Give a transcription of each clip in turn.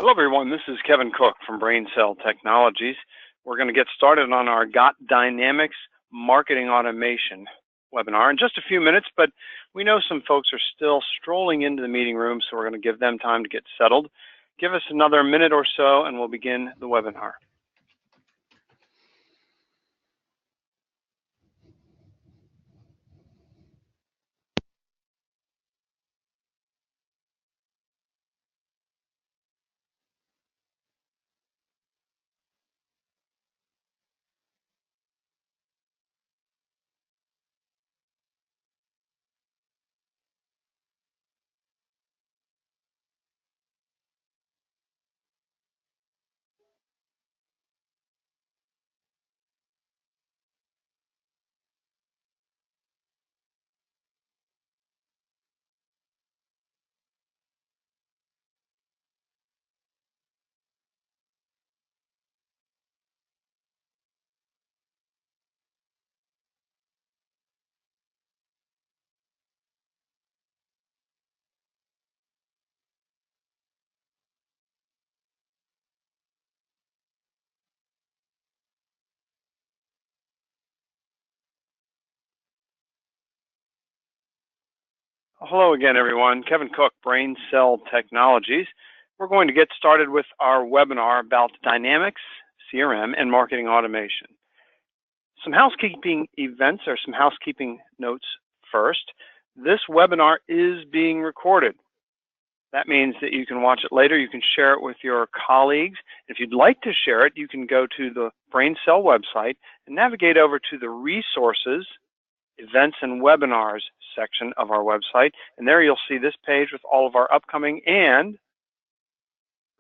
Hello everyone, this is Kevin Cook from Brain Cell Technologies. We're going to get started on our Got Dynamics Marketing Automation webinar in just a few minutes, but we know some folks are still strolling into the meeting room, so we're going to give them time to get settled. Give us another minute or so and we'll begin the webinar. Hello again, everyone. Kevin Cook, Brain Cell Technologies. We're going to get started with our webinar about Dynamics, CRM, and marketing automation. Some housekeeping events or some housekeeping notes first. This webinar is being recorded. That means that you can watch it later. You can share it with your colleagues. If you'd like to share it, you can go to the Brain Cell website and navigate over to the Resources, Events and Webinars section of our website, and there you'll see this page with all of our upcoming and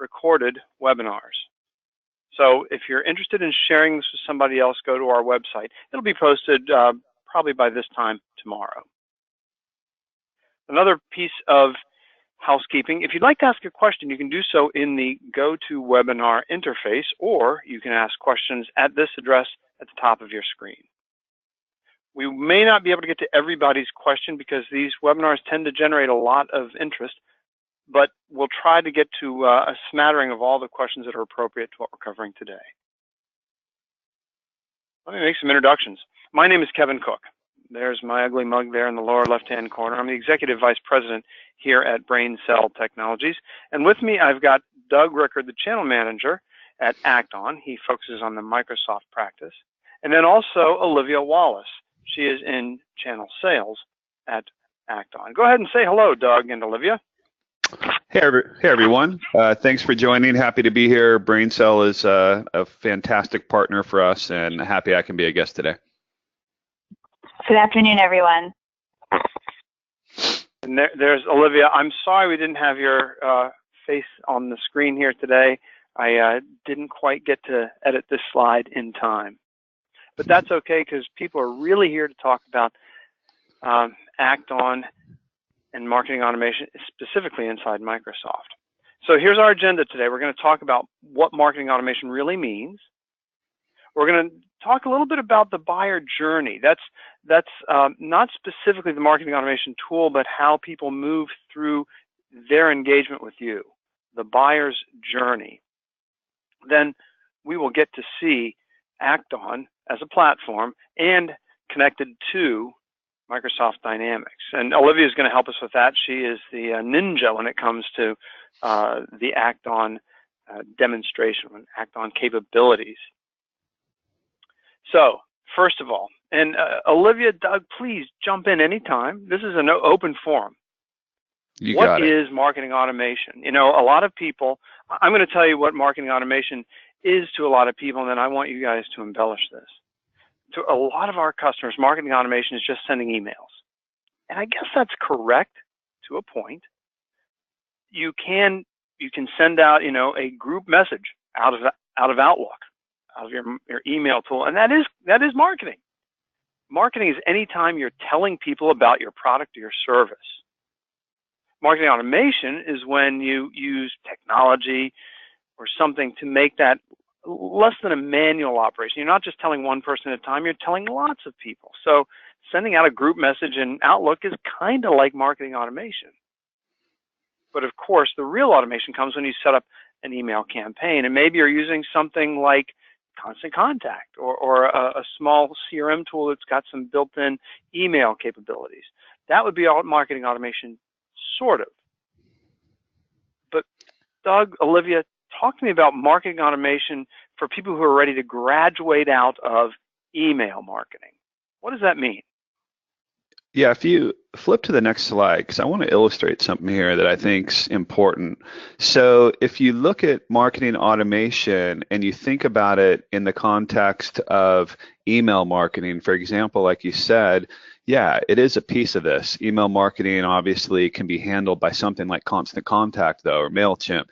recorded webinars. So if you're interested in sharing this with somebody else, go to our website. It'll be posted probably by this time tomorrow. Another piece of housekeeping, if you'd like to ask a question, you can do so in the GoToWebinar interface, or you can ask questions at this address at the top of your screen. We may not be able to get to everybody's question because these webinars tend to generate a lot of interest, but we'll try to get to a smattering of all the questions that are appropriate to what we're covering today. Let me make some introductions. My name is Kevin Cook. There's my ugly mug there in the lower left-hand corner. I'm the Executive Vice President here at Brain Cell Technologies. And with me, I've got Doug Rickard, the Channel Manager at Act-On. He focuses on the Microsoft practice. And then also Olivia Wallace. She is in channel sales at Act-On. Go ahead and say hello, Doug and Olivia. Hey everyone. Thanks for joining. Happy to be here. Brain Cell is a fantastic partner for us, and happy I can be a guest today. Good afternoon, everyone. And there's Olivia. I'm sorry we didn't have your face on the screen here today. I didn't quite get to edit this slide in time. But that's okay because people are really here to talk about Act-On and marketing automation, specifically inside Microsoft. So here's our agenda today. We're going to talk about what marketing automation really means. We're going to talk a little bit about the buyer journey. That's not specifically the marketing automation tool, but how people move through their engagement with you, the buyer's journey. Then we will get to see Act-On as a platform and connected to Microsoft Dynamics. And Olivia is going to help us with that. She is the ninja when it comes to the Act-On demonstration, Act-On capabilities. So, first of all, and Olivia, Doug, please jump in anytime. This is an open forum. What is marketing automation? You know, a lot of people, I'm going to tell you what marketing automation is to a lot of people, and then I want you guys to embellish this. To a lot of our customers, marketing automation is just sending emails. And I guess that's correct to a point. You can send out, you know, a group message out of Outlook, out of your email tool, and that is marketing. Marketing is anytime you're telling people about your product or your service. Marketing automation is when you use technology or something to make that less than a manual operation. You're not just telling one person at a time, you're telling lots of people. So sending out a group message in Outlook is kind of like marketing automation. But of course, the real automation comes when you set up an email campaign, and maybe you're using something like Constant Contact or a small CRM tool that's got some built-in email capabilities. That would be all marketing automation, sort of. But Doug, Olivia, talk to me about marketing automation for people who are ready to graduate out of email marketing. What does that mean? Yeah, if you flip to the next slide, because I want to illustrate something here that I think is important. So if you look at marketing automation and you think about it in the context of email marketing, for example, like you said, yeah, it is a piece of this. Email marketing obviously can be handled by something like Constant Contact, though, or MailChimp.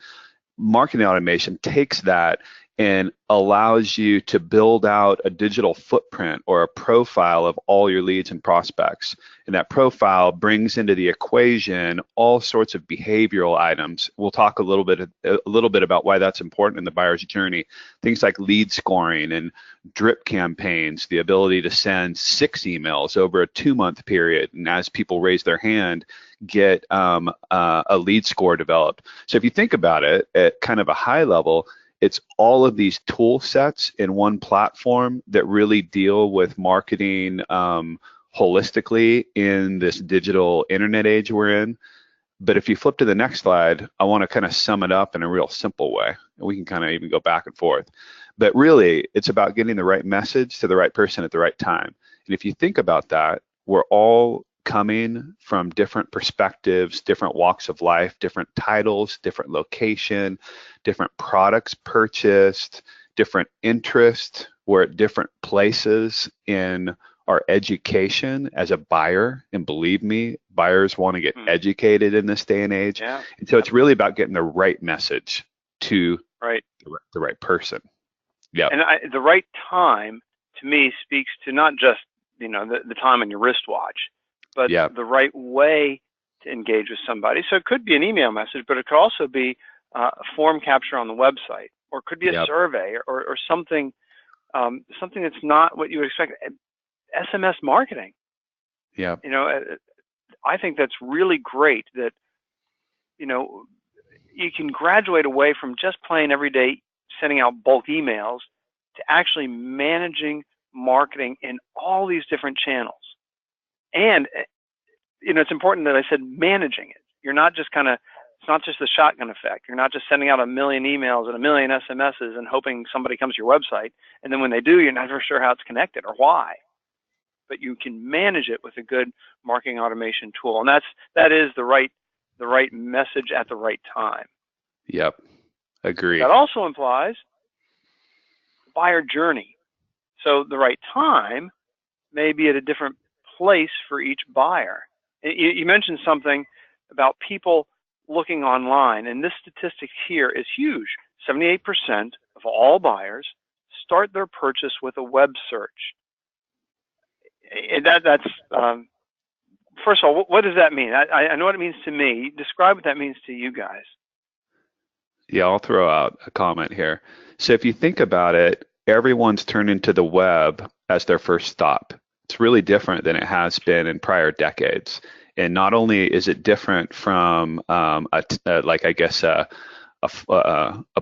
Marketing automation takes that and allows you to build out a digital footprint or a profile of all your leads and prospects. And that profile brings into the equation all sorts of behavioral items. We'll talk a little bit about why that's important in the buyer's journey. Things like lead scoring and drip campaigns, the ability to send 6 emails over a 2-month period, and as people raise their hand, get a lead score developed. So if you think about it at kind of a high level, it's all of these tool sets in one platform that really deal with marketing holistically in this digital internet age we're in. But if you flip to the next slide, I want to kind of sum it up in a real simple way. We can kind of even go back and forth. But really, it's about getting the right message to the right person at the right time. And if you think about that, we're all coming from different perspectives, different walks of life, different titles, different location, different products purchased, different interests. We're at different places in our education as a buyer, and believe me, buyers want to get educated in this day and age. Yeah. And so it's really about getting the right message to the right person. Yeah. And the right time, to me, speaks to not just the time on your wristwatch, but the right way to engage with somebody. So it could be an email message, but it could also be a form capture on the website, or it could be a survey, or something that's not what you would expect. SMS marketing. Yeah. I think that's really great that you can graduate away from just plain everyday sending out bulk emails to actually managing marketing in all these different channels. And it's important that I said managing it. You're not just it's not just the shotgun effect. You're not just sending out 1 million emails and 1 million SMSs and hoping somebody comes to your website, and then when they do, you're never sure how it's connected or why. But you can manage it with a good marketing automation tool, and that is the right message at the right time. Yep, agree. That also implies buyer journey. So the right time may be at a different place for each buyer. You mentioned something about people looking online, and this statistic here is huge. 78% of all buyers start their purchase with a web search. That's first of all, what does that mean? I know what it means to me. Describe what that means to you guys. Yeah, I'll throw out a comment here. So if you think about it, everyone's turned into the web as their first stop. It's really different than it has been in prior decades. And not only is it different from a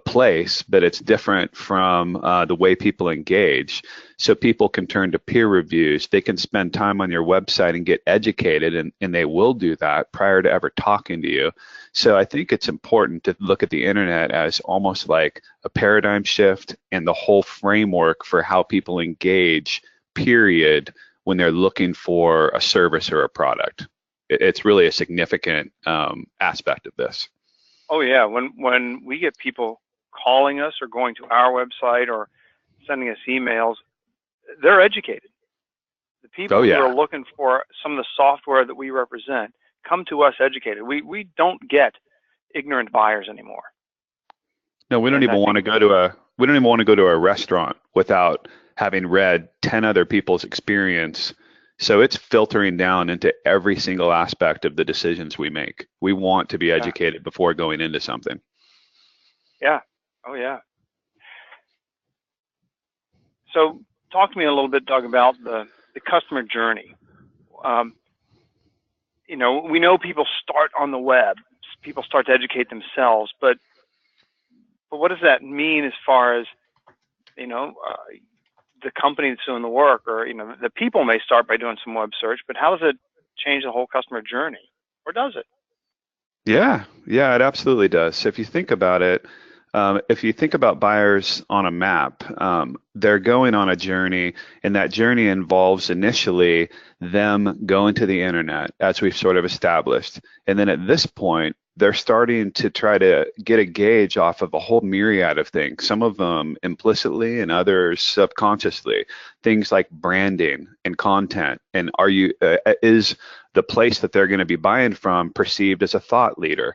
place, but it's different from the way people engage. So people can turn to peer reviews. They can spend time on your website and get educated, and they will do that prior to ever talking to you. So I think it's important to look at the internet as almost like a paradigm shift and the whole framework for how people engage, period, when they're looking for a service or a product. It's really a significant aspect of this. Oh yeah, when we get people calling us or going to our website or sending us emails, they're educated. The people who are looking for some of the software that we represent come to us educated. We don't get ignorant buyers anymore. No, we don't even want to go to a restaurant without having read 10 other people's experience. So it's filtering down into every single aspect of the decisions we make. We want to be educated before going into something. Yeah. Oh, yeah. So talk to me a little bit, Doug, about the customer journey. We know people start on the web. People start to educate themselves, but But what does that mean as far as, the company that's doing the work, or, the people may start by doing some web search, but how does it change the whole customer journey? Or does it? Yeah, it absolutely does. So if you think about it, if you think about buyers on a map, they're going on a journey, and that journey involves initially them going to the internet, as we've sort of established. And then at this point, they're starting to try to get a gauge off of a whole myriad of things, some of them implicitly and others subconsciously. Things like branding and content, and is the place that they're going to be buying from perceived as a thought leader?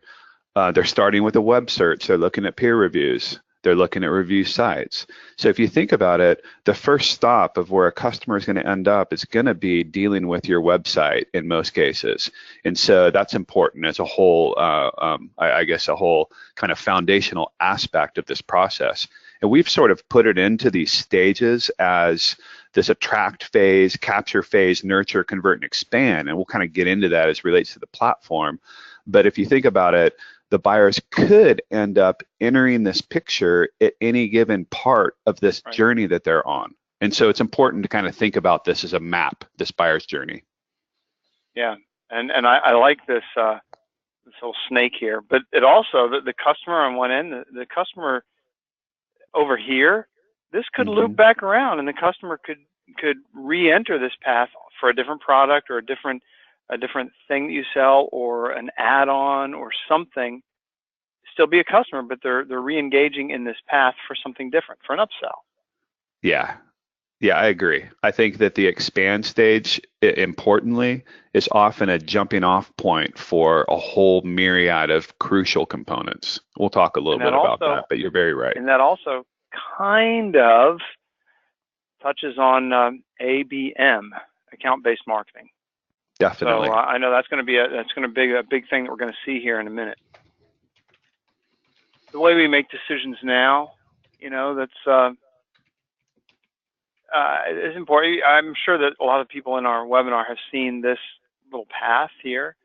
They're starting with a web search. They're looking at peer reviews. They're looking at review sites. So if you think about it, the first stop of where a customer is going to end up is going to be dealing with your website in most cases. And so that's important as a whole, I guess, a whole kind of foundational aspect of this process. And we've sort of put it into these stages as this attract phase, capture phase, nurture, convert, and expand. And we'll kind of get into that as it relates to the platform. But if you think about it, the buyers could end up entering this picture at any given part of this journey that they're on. And so it's important to kind of think about this as a map, this buyer's journey. Yeah, and I like this this little snake here, but it also, the customer on one end, the customer over here, this could loop back around, and the customer could re-enter this path for a different product or a different thing that you sell, or an add-on or something. Still be a customer, but they're re-engaging in this path for something different, for an upsell. Yeah, I agree. I think that the expand stage, importantly, is often a jumping off point for a whole myriad of crucial components. We'll talk a little bit about that, but you're very right. And that also kind of touches on ABM, account-based marketing. Definitely. So I know that's going to be a big thing that we're going to see here in a minute. The way we make decisions now, that's is important. I'm sure that a lot of people in our webinar have seen this little path here.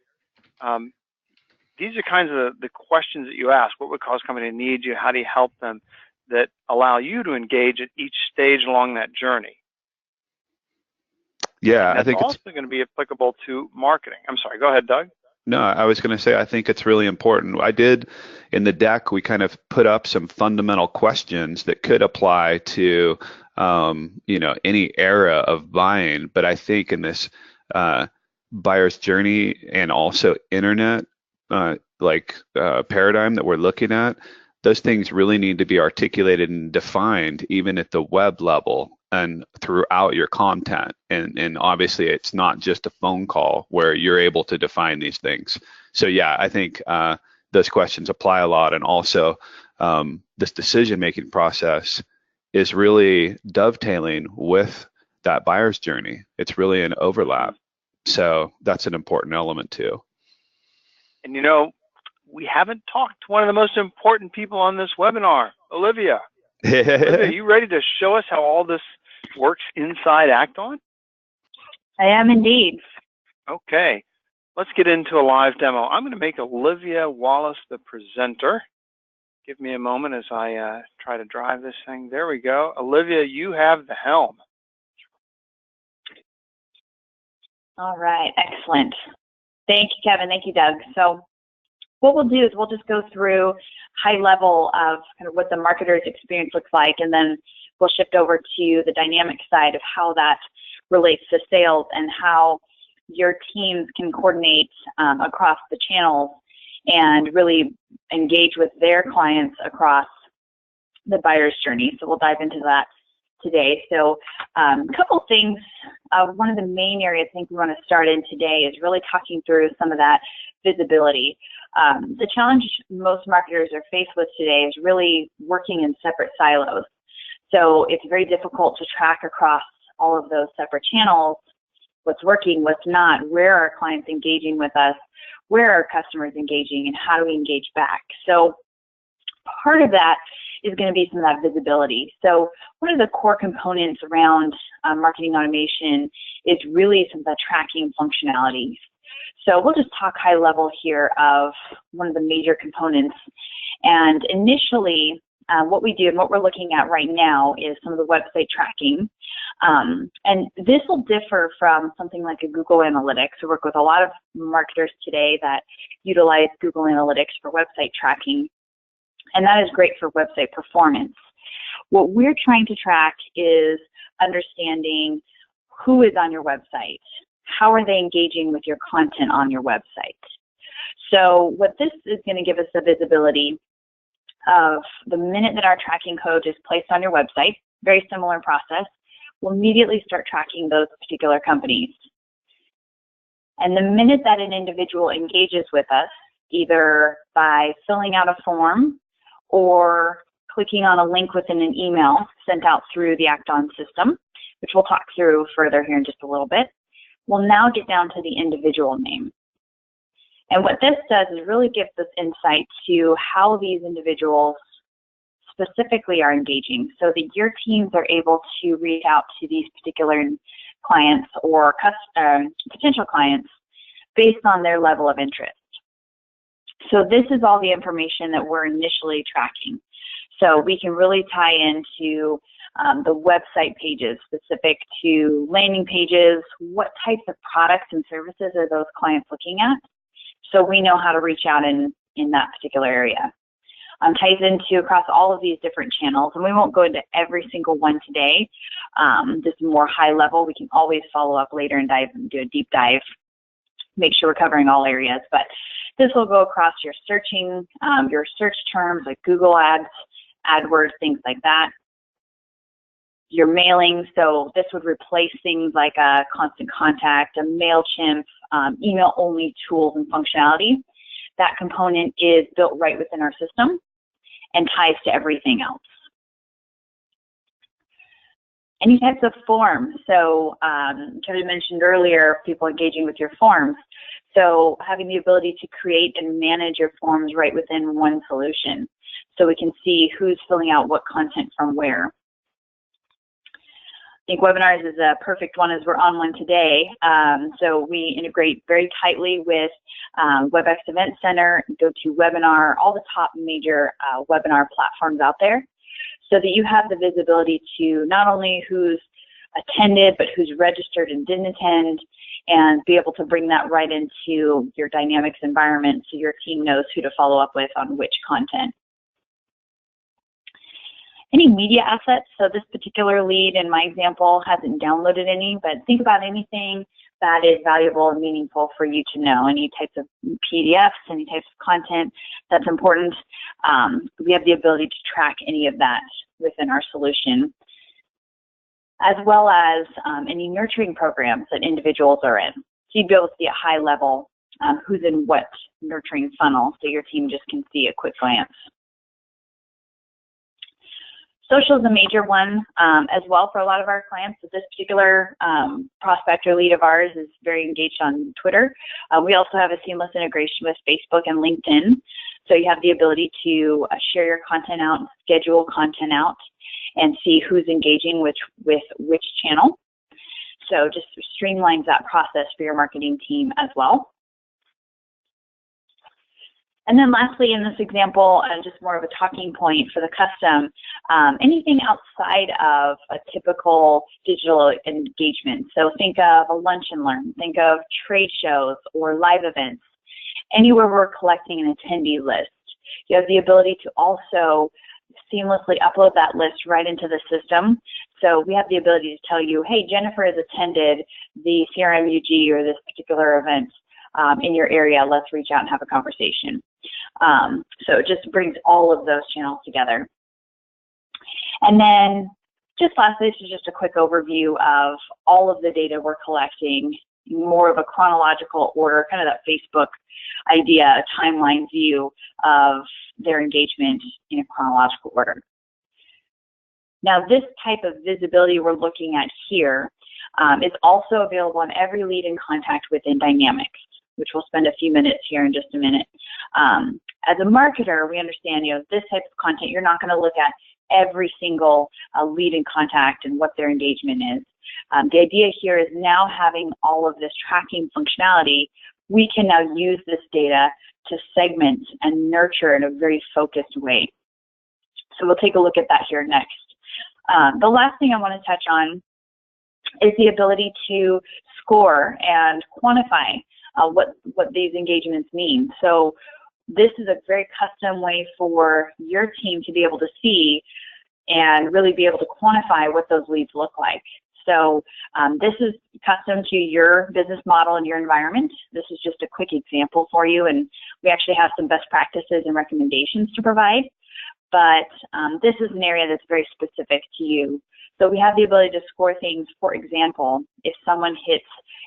These are kinds of the questions that you ask. What would cause somebody to need you? How do you help them? That allow you to engage at each stage along that journey. Yeah, I think it's also going to be applicable to marketing. I'm sorry, go ahead, Doug. No, I was going to say, I think it's really important. I did, in the deck, we kind of put up some fundamental questions that could apply to, any era of buying. But I think in this buyer's journey and also internet paradigm that we're looking at, those things really need to be articulated and defined even at the web level and throughout your content. And obviously it's not just a phone call where you're able to define these things. So yeah, I think those questions apply a lot. And also this decision-making process is really dovetailing with that buyer's journey. It's really an overlap. So that's an important element too. And we haven't talked to one of the most important people on this webinar, Olivia. Olivia, are you ready to show us how all this works inside Act-On? I am indeed. Okay, let's get into a live demo. I'm going to make Olivia Wallace the presenter. Give me a moment as I try to drive this thing. There we go. Olivia, you have the helm. All right, excellent. Thank you, Kevin. Thank you, Doug. So what we'll do is we'll just go through high level of kind of what the marketer's experience looks like, and then we'll shift over to the dynamic side of how that relates to sales and how your teams can coordinate across the channels and really engage with their clients across the buyer's journey. So we'll dive into that today. So a couple things. One of the main areas I think we want to start in today is really talking through some of that visibility. The challenge most marketers are faced with today is really working in separate silos. So it's very difficult to track across all of those separate channels what's working, what's not, where are clients engaging with us, where are customers engaging, and how do we engage back. So part of that is going to be some of that visibility. So one of the core components around marketing automation is really some of the tracking functionalities. So we'll just talk high level here of one of the major components. And initially, what we do and what we're looking at right now is some of the website tracking. And this will differ from something like a Google Analytics. We work with a lot of marketers today that utilize Google Analytics for website tracking, and that is great for website performance. What we're trying to track is understanding who is on your website. How are they engaging with your content on your website? So what this is going to give us the visibility of the minute that our tracking code is placed on your website, very similar process, we'll immediately start tracking those particular companies. And the minute that an individual engages with us, either by filling out a form or clicking on a link within an email sent out through the Act-On system, which we'll talk through further here in just a little bit, we'll now get down to the individual name. And what this does is really gives us insight to how these individuals specifically are engaging so that your teams are able to reach out to these particular clients or potential clients based on their level of interest. So this is all the information that we're initially tracking. So we can really tie into the website pages specific to landing pages, what types of products and services are those clients looking at, so we know how to reach out in that particular area. Ties into across all of these different channels, and we won't go into every single one today. This is more high level. We can always follow up later and do a deep dive, make sure we're covering all areas. But this will go across your searching, your search terms like Google Ads, AdWords, things like that. Your mailing, so this would replace things like a Constant Contact, a MailChimp, email-only tools and functionality. That component is built right within our system and ties to everything else. Any types of forms. So Kevin mentioned earlier, people engaging with your forms. So having the ability to create and manage your forms right within one solution. So we can see who's filling out what content from where. I think webinars is a perfect one as we're on one today. So we integrate very tightly with WebEx Event Center, GoToWebinar, all the top major webinar platforms out there, so that you have the visibility to not only who's attended, but who's registered and didn't attend, and be able to bring that right into your Dynamics environment so your team knows who to follow up with on which content. Any media assets, so this particular lead in my example hasn't downloaded any, but think about anything that is valuable and meaningful for you to know, any types of PDFs, any types of content that's important. We have the ability to track any of that within our solution, as well as any nurturing programs that individuals are in. So you'd be able to see at high level who's in what nurturing funnel, so your team just can see a quick glance. Social is a major one as well for a lot of our clients. So this particular prospect or lead of ours is very engaged on Twitter. We also have a seamless integration with Facebook and LinkedIn. So you have the ability to share your content out, schedule content out, and see who's engaging with which channel. So just streamlines that process for your marketing team as well. And then lastly, in this example, just more of a talking point for the custom, anything outside of a typical digital engagement. So think of a lunch and learn, think of trade shows or live events, anywhere we're collecting an attendee list. You have the ability to also seamlessly upload that list right into the system. So we have the ability to tell you, hey, Jennifer has attended the CRMUG or this particular event in your area. Let's reach out and have a conversation. So it just brings all of those channels together. And then just lastly, this is just a quick overview of all of the data we're collecting, more of a chronological order, kind of that Facebook idea, a timeline view of their engagement in a chronological order. Now, this type of visibility we're looking at here is also available on every lead in contact within Dynamics, which we'll spend a few minutes here in just a minute. As a marketer, we understand, this type of content, you're not going to look at every single lead in contact and what their engagement is. The idea here is now having all of this tracking functionality, we can now use this data to segment and nurture in a very focused way. So we'll take a look at that here next. The last thing I want to touch on is the ability to score and quantify what these engagements mean. So this is a very custom way for your team to be able to see and really be able to quantify what those leads look like. So this is custom to your business model and your environment. This is just a quick example for you, and we actually have some best practices and recommendations to provide. But this is an area that's very specific to you. So we have the ability to score things. For example, if someone hits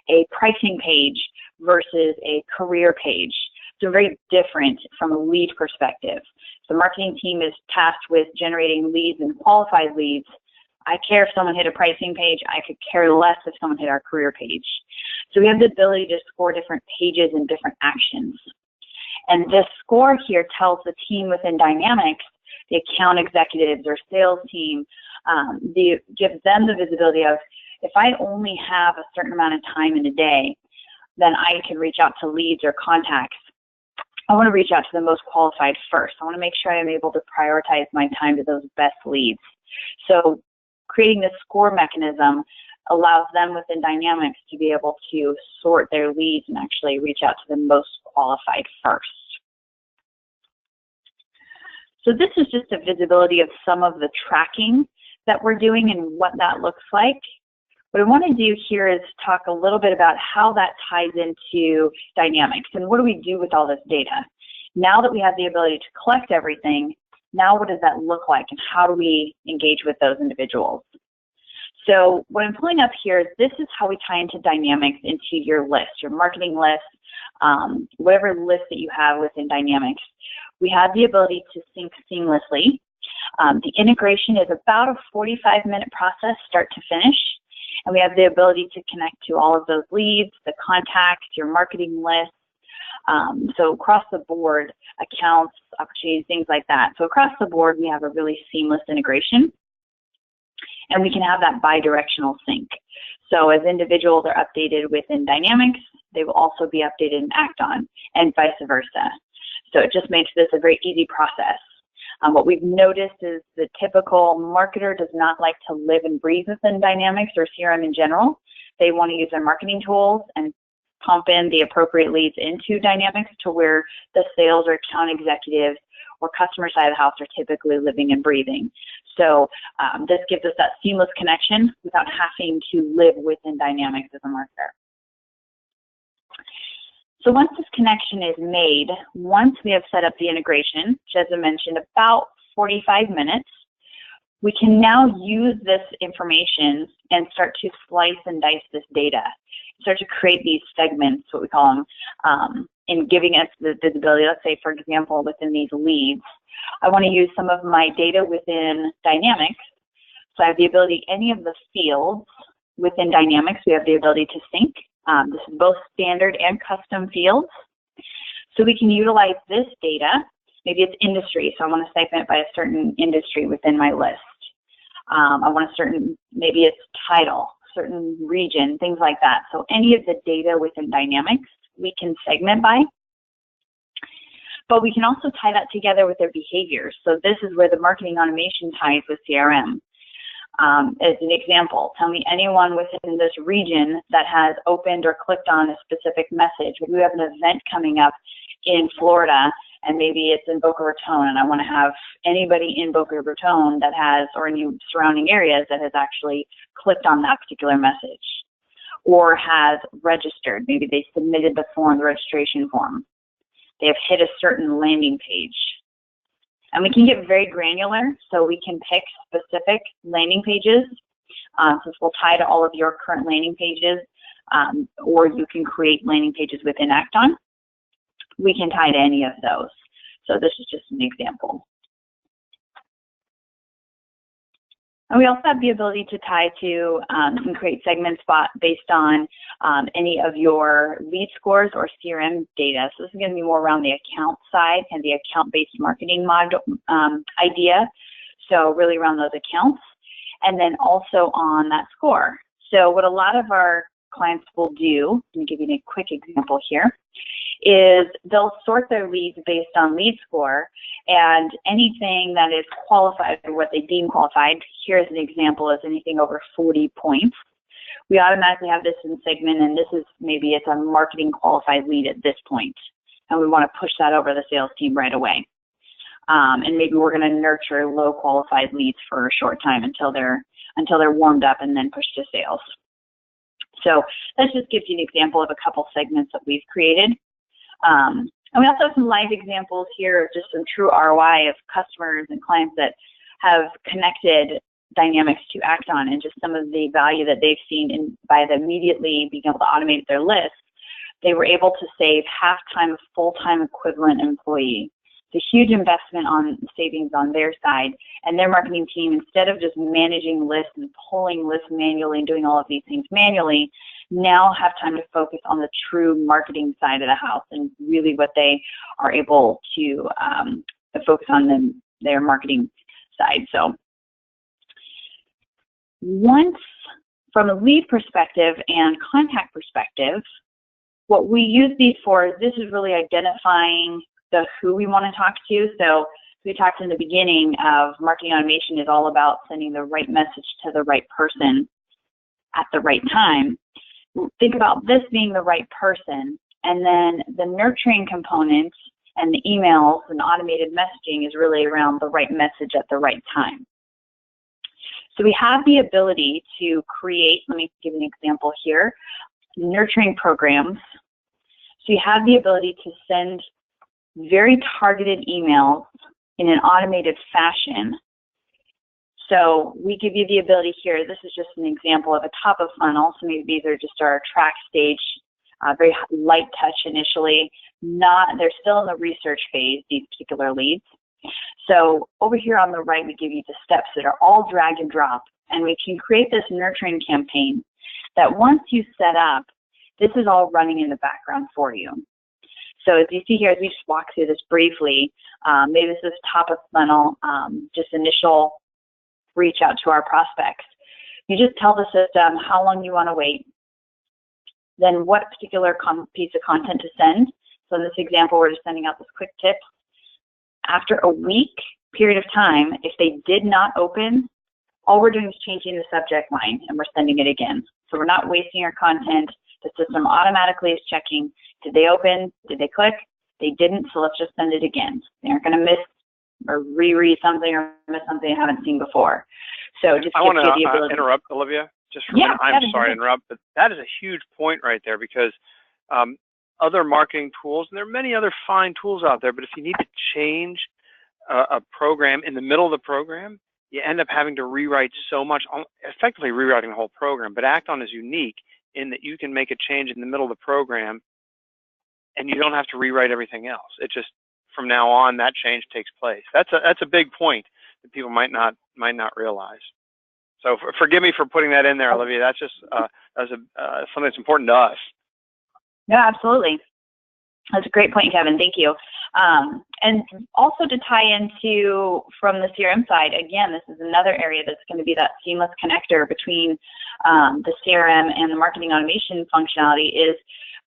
a pricing page versus a career page, so very different from a lead perspective. The marketing team is tasked with generating leads and qualified leads. I care if someone hit a pricing page. I could care less if someone hit our career page. So we have the ability to score different pages and different actions. And this score here tells the team within Dynamics, the account executives or sales team, gives them the visibility of, if I only have a certain amount of time in a day, then I can reach out to leads or contacts. I want to reach out to the most qualified first. I want to make sure I'm able to prioritize my time to those best leads. So creating this score mechanism allows them within Dynamics to be able to sort their leads and actually reach out to the most qualified first. So this is just a visibility of some of the tracking that we're doing and what that looks like. What I want to do here is talk a little bit about how that ties into Dynamics and what do we do with all this data. Now that we have the ability to collect everything, now what does that look like and how do we engage with those individuals? So what I'm pulling up here is this is how we tie into Dynamics into your list, your marketing list, whatever list that you have within Dynamics. We have the ability to sync seamlessly. The integration is about a 45-minute process start to finish. And we have the ability to connect to all of those leads, the contacts, your marketing list. So across the board, accounts, opportunities, things like that. So across the board, we have a really seamless integration. And we can have that bi-directional sync. So as individuals are updated within Dynamics, they will also be updated in Act-On and vice versa. So it just makes this a very easy process. What we've noticed is the typical marketer does not like to live and breathe within Dynamics or CRM in general. They want to use their marketing tools and pump in the appropriate leads into Dynamics to where the sales or account executives or customer side of the house are typically living and breathing. So this gives us that seamless connection without having to live within Dynamics as a marketer. So once this connection is made, once we have set up the integration, which as I mentioned, about 45 minutes, we can now use this information and start to slice and dice this data, start to create these segments, what we call them, in giving us the visibility. Let's say, for example, within these leads, I want to use some of my data within Dynamics. So I have the ability, any of the fields within Dynamics, we have the ability to sync. This is both standard and custom fields. So we can utilize this data. Maybe it's industry, so I want to segment by a certain industry within my list. I want a certain, maybe it's title, certain region, things like that. So any of the data within Dynamics, we can segment by. But we can also tie that together with their behaviors. So this is where the marketing automation ties with CRM. As an example, tell me anyone within this region that has opened or clicked on a specific message. We have an event coming up in Florida, and maybe it's in Boca Raton, and I want to have anybody in Boca Raton that has, or in surrounding areas that has actually clicked on that particular message or has registered. Maybe they submitted the form, the registration form. They have hit a certain landing page. And we can get very granular, so we can pick specific landing pages. Since we'll tie to all of your current landing pages, or you can create landing pages within Act-On. We can tie to any of those. So this is just an example. And we also have the ability to tie to and create segments based on any of your lead scores or CRM data. So this is going to be more around the account side and the account-based marketing model idea. So really around those accounts. And then also on that score. So what a lot of our clients will do, let me give you a quick example here, is they'll sort their leads based on lead score, and anything that is qualified or what they deem qualified, here's an example, is anything over 40 points. We automatically have this in segment, and this is maybe it's a marketing qualified lead at this point, and we want to push that over to the sales team right away. And maybe we're going to nurture low qualified leads for a short time until they're warmed up and then push to sales. So that just gives you an example of a couple segments that we've created. And we also have some live examples here of just some true ROI of customers and clients that have connected Dynamics to Act-On, and just some of the value that they've seen by immediately being able to automate their list. They were able to save half-time full-time equivalent employee. It's a huge investment on savings on their side, and their marketing team, instead of just managing lists and pulling lists manually and doing all of these things manually, now have time to focus on the true marketing side of the house and really what they are able to focus on their marketing side. So once, from a lead perspective and contact perspective, what we use these for is this is really identifying the who we want to talk to. So we talked in the beginning of marketing automation is all about sending the right message to the right person at the right time. Think about this being the right person, and then the nurturing component and the emails and automated messaging is really around the right message at the right time. So we have the ability to create, let me give an example here, nurturing programs. So you have the ability to send very targeted emails in an automated fashion. So we give you the ability here, this is just an example of a top of funnel, so maybe these are just our track stage, very light touch initially, they're still in the research phase, these particular leads. So over here on the right, we give you the steps that are all drag and drop, and we can create this nurturing campaign that once you set up, this is all running in the background for you. So as you see here, as we just walk through this briefly, maybe this is top of funnel, just initial reach out to our prospects. You just tell the system how long you want to wait, then what particular piece of content to send. So in this example, we're just sending out this quick tip. After a week period of time, if they did not open, all we're doing is changing the subject line and we're sending it again. So we're not wasting our content. The system automatically is checking, did they open, did they click? They didn't, so let's just send it again. They aren't going to miss or reread something or miss something they haven't seen before. So just I want to interrupt, Olivia, just for a minute. I'm sorry to interrupt, but that is a huge point right there, because other marketing tools, and there are many other fine tools out there, but if you need to change a program in the middle of the program, you end up having to rewrite so much, effectively rewriting the whole program. But Act-On is unique in that you can make a change in the middle of the program and you don't have to rewrite everything else. It just, from now on, that change takes place. That's a big point that people might not realize. So forgive me for putting that in there, Olivia. That's just something that's important to us. No, absolutely. That's a great point, Kevin. Thank you. And also to tie into from the CRM side, again, this is another area that's going to be that seamless connector between the CRM and the marketing automation functionality is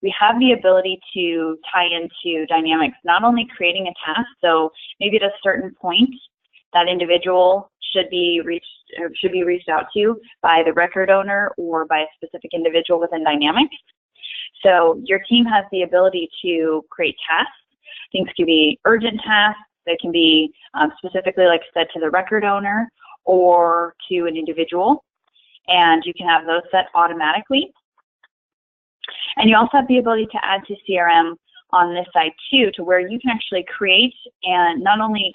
we have the ability to tie into Dynamics, not only creating a task, so maybe at a certain point that individual should be reached out to by the record owner or by a specific individual within Dynamics. So your team has the ability to create tasks. Things can be urgent tasks. They can be specifically, like I said, to the record owner or to an individual. And you can have those set automatically. And you also have the ability to add to CRM on this side too, to where you can actually create and not only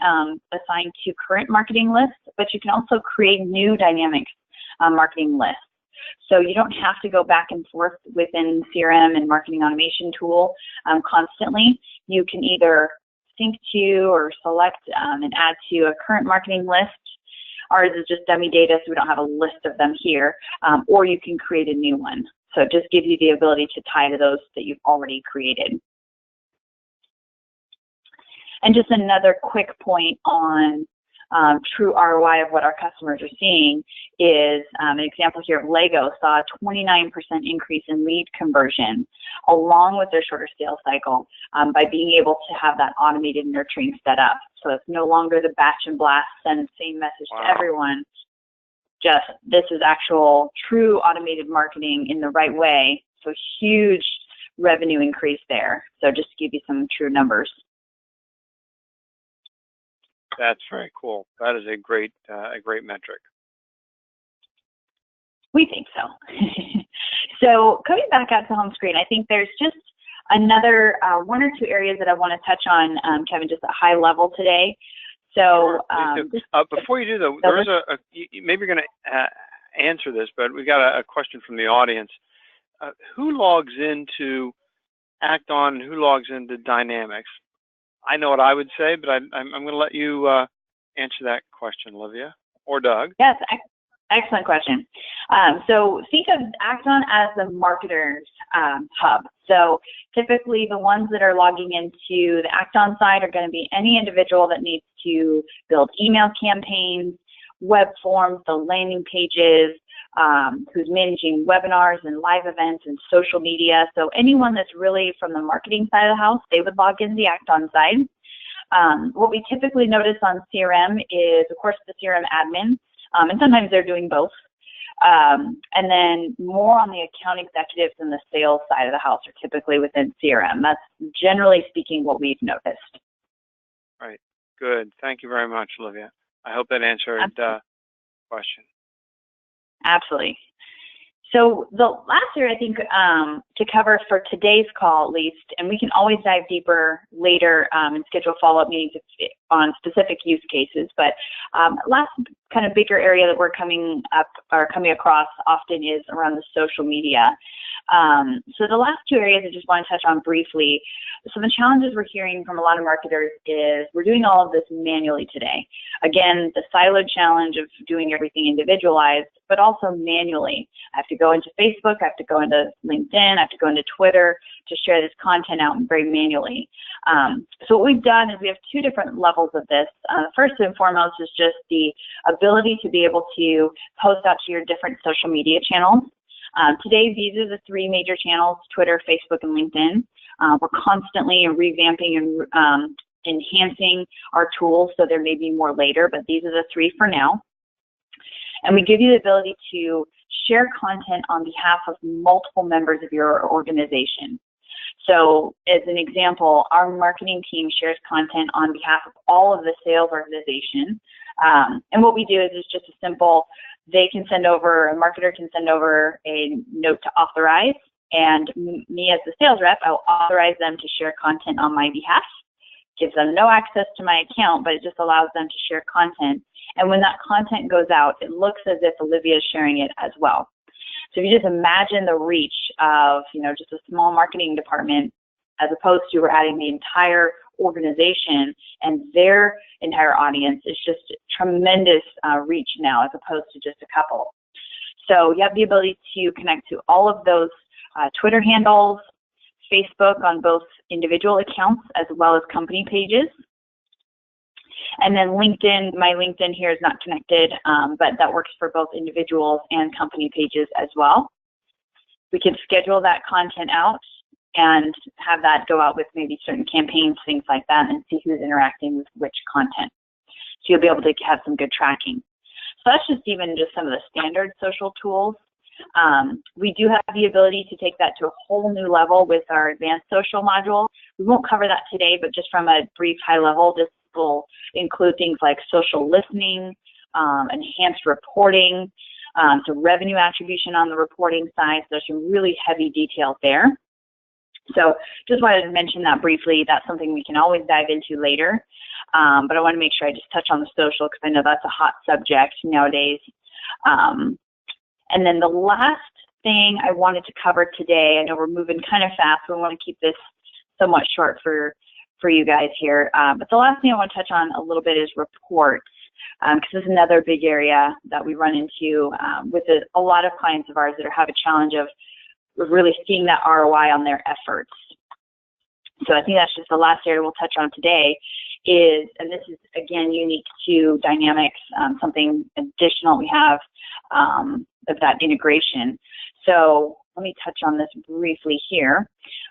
assign to current marketing lists, but you can also create new Dynamics marketing lists. So you don't have to go back and forth within CRM and marketing automation tool constantly. You can either sync to or select and add to a current marketing list. Ours is just dummy data, so we don't have a list of them here, or you can create a new one. So it just gives you the ability to tie to those that you've already created. And just another quick point on true ROI of what our customers are seeing is an example here of Lego saw a 29% increase in lead conversion along with their shorter sales cycle by being able to have that automated nurturing set up. So it's no longer the batch and blast, send the same message to everyone. Just this is actual true automated marketing in the right way. So huge revenue increase there. So just to give you some true numbers. That's very cool. That is a great metric. We think so. So coming back out to home screen, I think there's just another one or two areas that I want to touch on, Kevin, just at high level today. So before you do though, there's maybe you're going to answer this, but we got a question from the audience. Who logs into Act-On and who logs into Dynamics? I know what I would say, but I'm going to let you answer that question, Olivia or Doug. Yes, excellent question. So think of Act-On as the marketer's hub. So typically the ones that are logging into the Act-On side are going to be any individual that needs to build email campaigns, web forms, the landing pages, who's managing webinars and live events and social media. So anyone that's really from the marketing side of the house, they would log in the Act-On side. What we typically notice on CRM is, of course, the CRM admin, and sometimes they're doing both. And then more on the account executives and the sales side of the house are typically within CRM. That's generally speaking what we've noticed. Right. Good. Thank you very much, Olivia. I hope that answered the question. Absolutely. So the last area I think to cover for today's call at least, and we can always dive deeper later and schedule follow-up meetings on specific use cases, but last kind of bigger area that we're coming across often is around the social media. So the last two areas I just want to touch on briefly. Some of the challenges we're hearing from a lot of marketers is we're doing all of this manually today. Again, the siloed challenge of doing everything individualized, but also manually. I have to go into Facebook, I have to go into LinkedIn, I have to go into Twitter to share this content out very manually. So what we've done is we have two different levels of this. First and foremost is just the ability to be able to post out to your different social media channels. Today, these are the three major channels, Twitter, Facebook, and LinkedIn. We're constantly revamping and enhancing our tools, so there may be more later, but these are the three for now. And we give you the ability to share content on behalf of multiple members of your organization. So as an example, our marketing team shares content on behalf of all of the sales organization. And what we do is it's just a simple, a marketer can send over a note to authorize, and me as the sales rep, I'll authorize them to share content on my behalf. Gives them no access to my account, but it just allows them to share content. And when that content goes out, it looks as if Olivia is sharing it as well. So if you just imagine the reach of, just a small marketing department, as opposed to we're adding the entire organization and their entire audience, is just tremendous reach now as opposed to just a couple. So you have the ability to connect to all of those Twitter handles, Facebook on both individual accounts as well as company pages. And then LinkedIn, my LinkedIn here is not connected, but that works for both individuals and company pages as well. We can schedule that content out and have that go out with maybe certain campaigns, things like that, and see who's interacting with which content. So you'll be able to have some good tracking. So that's just some of the standard social tools. We do have the ability to take that to a whole new level with our advanced social module. We won't cover that today, but just from a brief high level, this will include things like social listening, enhanced reporting, so revenue attribution on the reporting side. So there's some really heavy detail there. So just wanted to mention that briefly. That's something we can always dive into later. But I want to make sure I just touch on the social because I know that's a hot subject nowadays. And then the last thing I wanted to cover today, I know we're moving kind of fast, so we want to keep this somewhat short for you guys here. But the last thing I want to touch on a little bit is reports, because this is another big area that we run into with a lot of clients of ours that have a challenge of really seeing that ROI on their efforts. So I think that's just the last area we'll touch on today is, and this is again unique to Dynamics, something additional we have of that integration. So let me touch on this briefly here.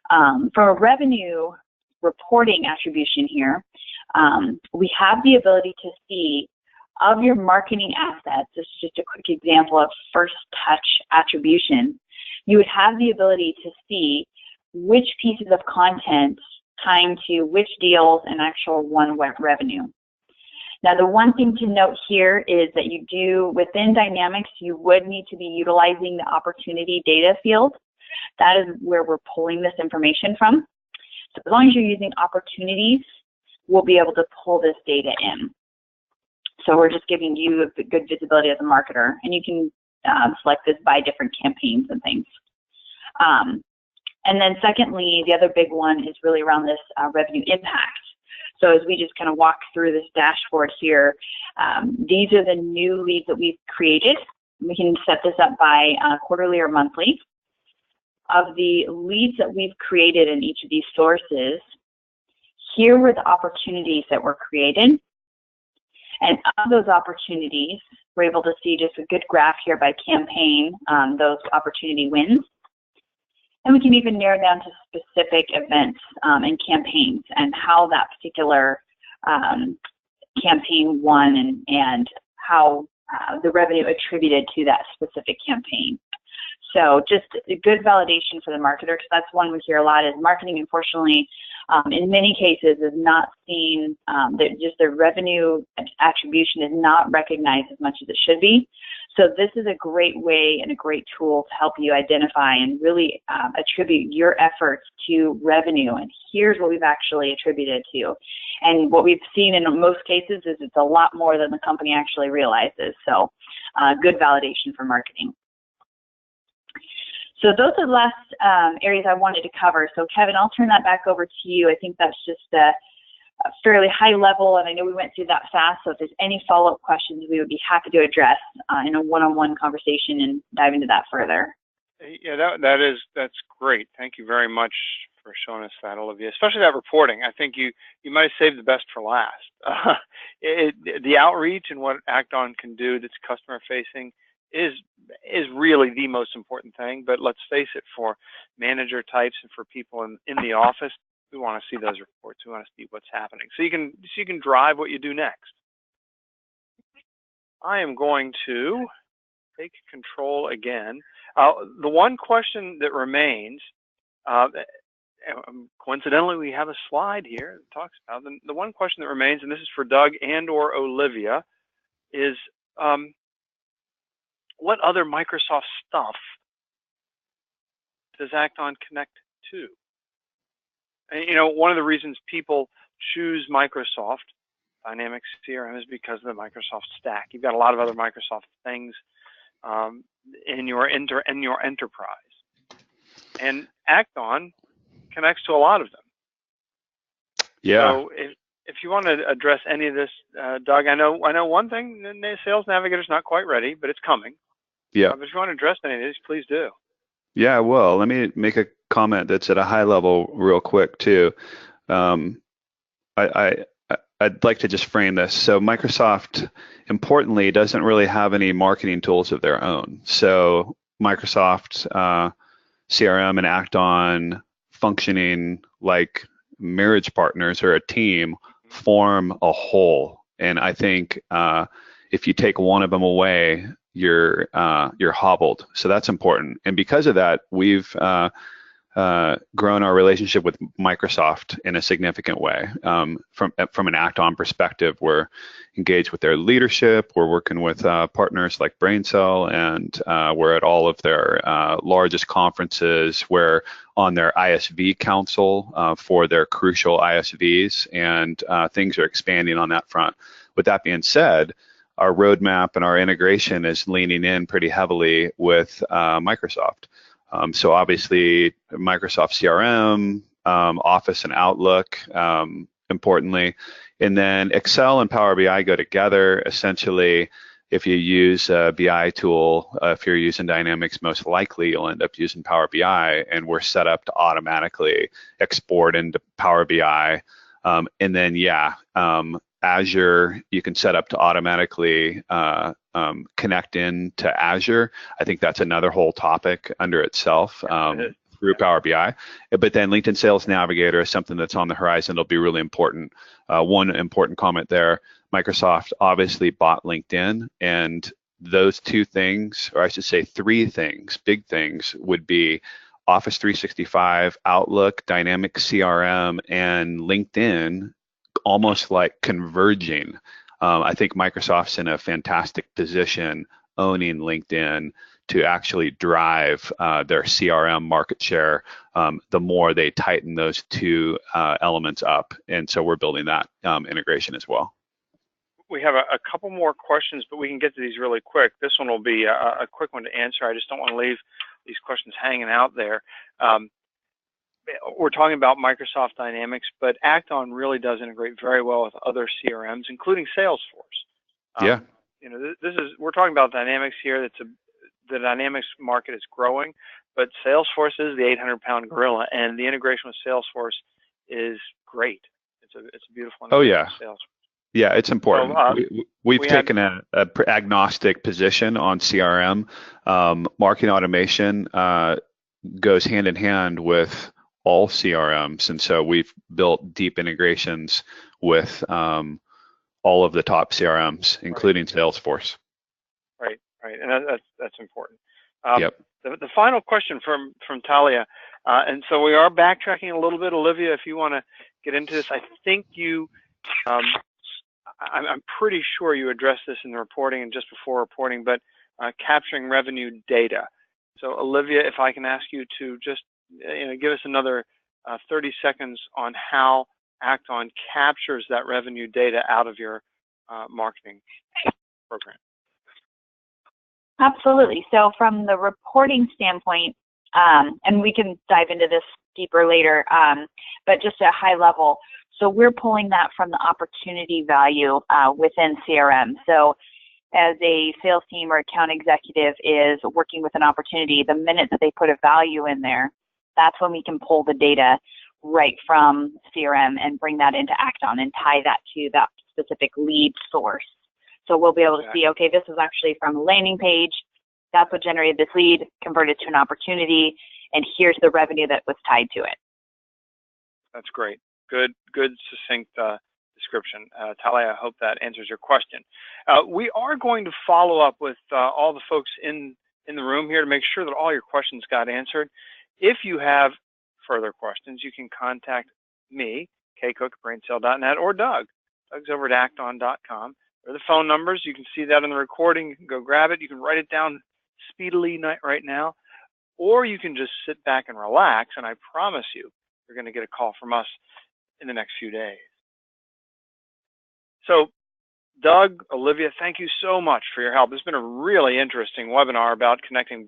From a revenue reporting attribution here, we have the ability to see of your marketing assets. This is just a quick example of first touch attribution. You would have the ability to see which pieces of content tying to which deals and actual one web revenue. Now, the one thing to note here is that you do, within Dynamics, you would need to be utilizing the opportunity data field. That is where we're pulling this information from. So as long as you're using opportunities, we'll be able to pull this data in. So we're just giving you a good visibility as a marketer, and you can select this by different campaigns and things. And then secondly, the other big one is really around this revenue impact. So as we just kind of walk through this dashboard here, these are the new leads that we've created. We can set this up by quarterly or monthly. Of the leads that we've created in each of these sources, here were the opportunities that were created. And of those opportunities, we're able to see just a good graph here by campaign, those opportunity wins. And we can even narrow down to specific events and campaigns and how that particular campaign won and how the revenue attributed to that specific campaign. So just a good validation for the marketer, because that's one we hear a lot is marketing, unfortunately, in many cases is not seen, that just the revenue attribution is not recognized as much as it should be. So this is a great way and a great tool to help you identify and really attribute your efforts to revenue. And here's what we've actually attributed to. And what we've seen in most cases is it's a lot more than the company actually realizes. So good validation for marketing. So those are the last areas I wanted to cover. So Kevin, I'll turn that back over to you. I think that's just a fairly high level, and I know we went through that fast, so if there's any follow-up questions, we would be happy to address in a one-on-one conversation and dive into that further. Yeah, that's great. Thank you very much for showing us that, Olivia, especially that reporting. I think you might have saved the best for last. The outreach and what Act-On can do that's customer-facing is really the most important thing. But let's face it, for manager types and for people in the office, we want to see those reports. We want to see what's happening, so you can drive what you do next. I am going to take control again. The one question that remains, coincidentally, we have a slide here that talks about the one question that remains, and this is for Doug and/or Olivia, is what other Microsoft stuff does Act-On connect to? And, you know, one of the reasons people choose Microsoft Dynamics CRM is because of the Microsoft stack. You've got a lot of other Microsoft things in your enterprise, and Act-On connects to a lot of them. Yeah. So if you want to address any of this, Doug, I know one thing: the Sales Navigator is not quite ready, but it's coming. Yeah. But if you want to address any of these, please do. Yeah, well, let me make a comment that's at a high level real quick too. I'd like to just frame this. So Microsoft, importantly, doesn't really have any marketing tools of their own. So Microsoft CRM and Act-On, functioning like marriage partners or a team, form a whole. And I think if you take one of them away, you're hobbled. So that's important. And because of that, we've grown our relationship with Microsoft in a significant way. From an Act-On perspective, we're engaged with their leadership. We're working with partners like BrainCell, and we're at all of their largest conferences. We're on their ISV council for their crucial ISVs, and things are expanding on that front. With that being said, our roadmap and our integration is leaning in pretty heavily with Microsoft. So obviously Microsoft CRM, Office and Outlook, importantly, and then Excel and Power BI go together. Essentially, if you use a BI tool, if you're using Dynamics, most likely you'll end up using Power BI, and we're set up to automatically export into Power BI And then, Azure, you can set up to automatically connect in to Azure. I think that's another whole topic under itself through Power BI. But then LinkedIn Sales Navigator is something that's on the horizon. It'll be really important. One important comment there, Microsoft obviously bought LinkedIn, and those two things, or I should say three things, big things, would be Office 365, Outlook, Dynamics CRM, and LinkedIn almost like converging. I think Microsoft's in a fantastic position owning LinkedIn to actually drive their CRM market share the more they tighten those two elements up. And so we're building that integration as well. We have a couple more questions, but we can get to these really quick. This one will be a quick one to answer. I just don't want to leave these questions hanging out there. We're talking about Microsoft Dynamics, but Act-On really does integrate very well with other CRMs, including Salesforce. We're talking about Dynamics here. The Dynamics market is growing, but Salesforce is the 800-pound gorilla, and the integration with Salesforce is great. It's a beautiful integration. Oh yeah. With Salesforce. Yeah, it's important. We've taken an agnostic position on CRM. Marketing automation goes hand in hand with all CRMs, and so we've built deep integrations with all of the top CRMs, including Salesforce. Right, and that's important. Yep. The final question from Talia, and so we are backtracking a little bit. Olivia, if you want to get into this, I think you. I'm pretty sure you addressed this in the reporting and just before reporting, but capturing revenue data. So Olivia, if I can ask you to just give us another 30 seconds on how Act-On captures that revenue data out of your marketing program. Absolutely. So from the reporting standpoint, and we can dive into this deeper later, but just at high level, so we're pulling that from the opportunity value within CRM. So as a sales team or account executive is working with an opportunity, the minute that they put a value in there, that's when we can pull the data right from CRM and bring that into Act-On and tie that to that specific lead source. So we'll be able to see, okay, this is actually from a landing page. That's what generated this lead, converted to an opportunity, and here's the revenue that was tied to it. That's great. Good, succinct description. Talia, I hope that answers your question. We are going to follow up with all the folks in the room here to make sure that all your questions got answered. If you have further questions, you can contact me, kcook@brainsale.net, or Doug. Doug's over at acton.com. There are the phone numbers. You can see that in the recording. You can go grab it. You can write it down speedily right now, or you can just sit back and relax, and I promise you're going to get a call from us in the next few days. So, Doug, Olivia, thank you so much for your help. It's been a really interesting webinar about connecting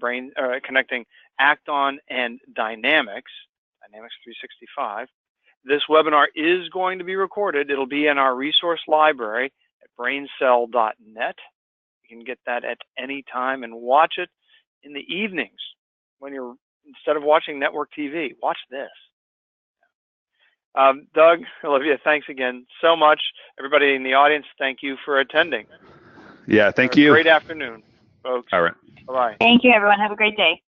Act-On and Dynamics 365. This webinar is going to be recorded. It'll be in our resource library at braincell.net. You can get that at any time and watch it in the evenings when you're, instead of watching network TV, watch this. Doug, Olivia, thanks again so much. Everybody in the audience, thank you for attending. Yeah, thank you. Great afternoon, folks. All right. Bye-bye. Thank you, everyone. Have a great day.